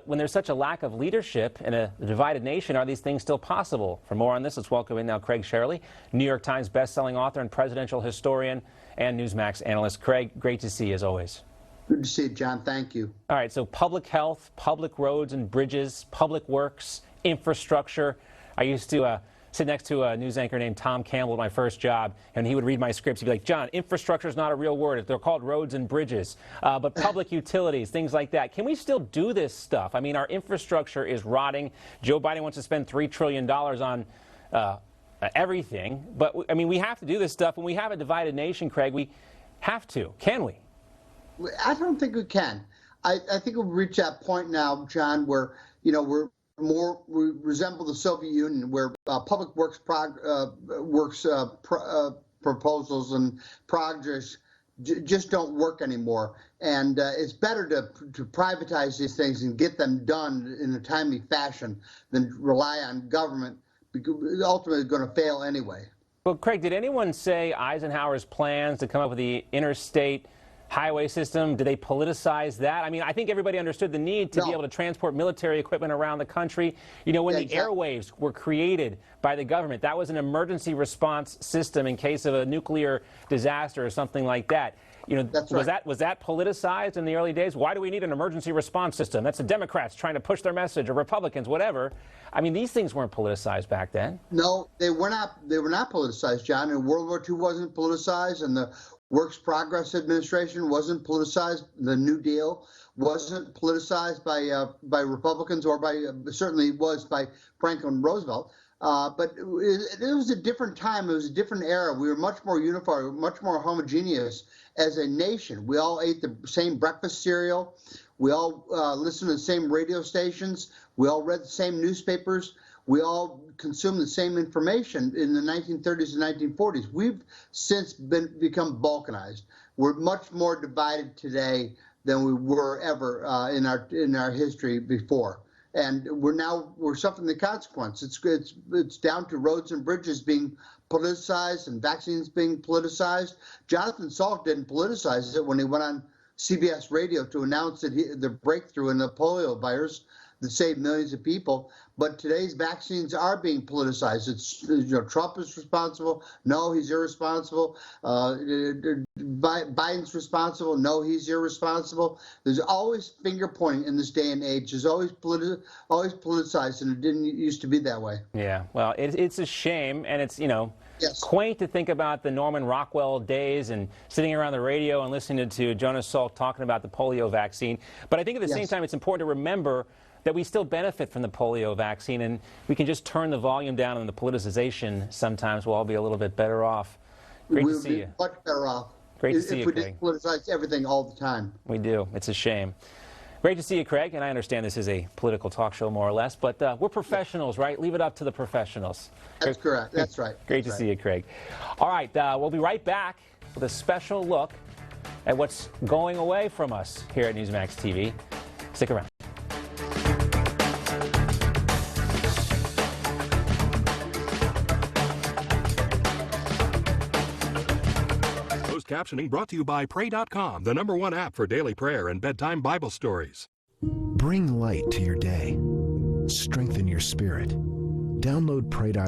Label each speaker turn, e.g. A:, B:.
A: when there's such a lack of leadership in a divided nation, are these things still possible? For more on this, let's welcome in now Craig Shirley, New York Times bestselling author and presidential historian and Newsmax analyst. Craig, great to see you as always.
B: Good to see you, John. Thank you.
A: All right, so public health, public roads and bridges, public works, infrastructure. I used to sit next to a news anchor named Tom Campbell at my first job, and he would read my scripts. He'd be like, John, infrastructure is not a real word. They're called roads and bridges, but public utilities, things like that. Can we still do this stuff? I mean, our infrastructure is rotting. Joe Biden wants to spend $3 trillion on everything. But, I mean, we have to do this stuff. When we have a divided nation, Craig, we have to. Can we?
B: I don't think we can. I think we've reached that point now, John, where, you know, we resemble the Soviet Union, where public works proposals and projects just don't work anymore. And it's better to privatize these things and get them done in a timely fashion than rely on government, because it's ultimately going to fail anyway.
A: Well, Craig, did anyone say Eisenhower's plans to come up with the interstate highway system, did they politicize that? I mean, I think everybody understood the need to be able to transport military equipment around the country. You know, when the airwaves were created by the government, that was an emergency response system in case of a nuclear disaster or something like that. You know, was that politicized in the early days? Why do we need an emergency response system? That's the Democrats trying to push their message, or Republicans, whatever. I mean, these things weren't politicized back then.
B: No, they were not. They were not politicized, John. And World War II wasn't politicized, and the Works Progress Administration wasn't politicized. The New Deal wasn't politicized by Republicans, or certainly was by Franklin Roosevelt. But it was a different time. It was a different era. We were much more unified, much more homogeneous as a nation. We all ate the same breakfast cereal. We all listened to the same radio stations. We all read the same newspapers. We all consumed the same information in the 1930s and 1940s. We've since become balkanized. We're much more divided today than we were ever in our history before. And we're suffering the consequence. It's down to roads and bridges being politicized and vaccines being politicized. Jonathan Salk didn't politicize it when he went on CBS radio to announce that the breakthrough in the polio virus that saved millions of people. But today's vaccines are being politicized. It's, you know, Trump is responsible. No, he's irresponsible. Biden's responsible. No, he's irresponsible. There's always finger pointing in this day and age. There's always politicized, and it didn't used to be that way.
A: Yeah, well, it's a shame, and it's, you know, quaint to think about the Norman Rockwell days and sitting around the radio and listening to Jonas Salk talking about the polio vaccine. But I think at the same time, it's important to remember that we still benefit from the polio vaccine, and we can just turn the volume down on the politicization. Sometimes we'll all be a little bit better off. Great to see you.
B: Much better off.
A: Great to see you, Craig.
B: If we didn't politicize everything all the time.
A: We do. It's a shame. Great to see you, Craig. And I understand this is a political talk show, more or less, but we're professionals, right? Leave it up to the professionals.
B: That's correct. That's right.
A: Great to see you, Craig. All right, we'll be right back with a special look at what's going away from us here at Newsmax TV. Stick around.
C: Captioning brought to you by Pray.com, the #1 app for daily prayer and bedtime Bible stories.
D: Bring light to your day. Strengthen your spirit. Download Pray.com.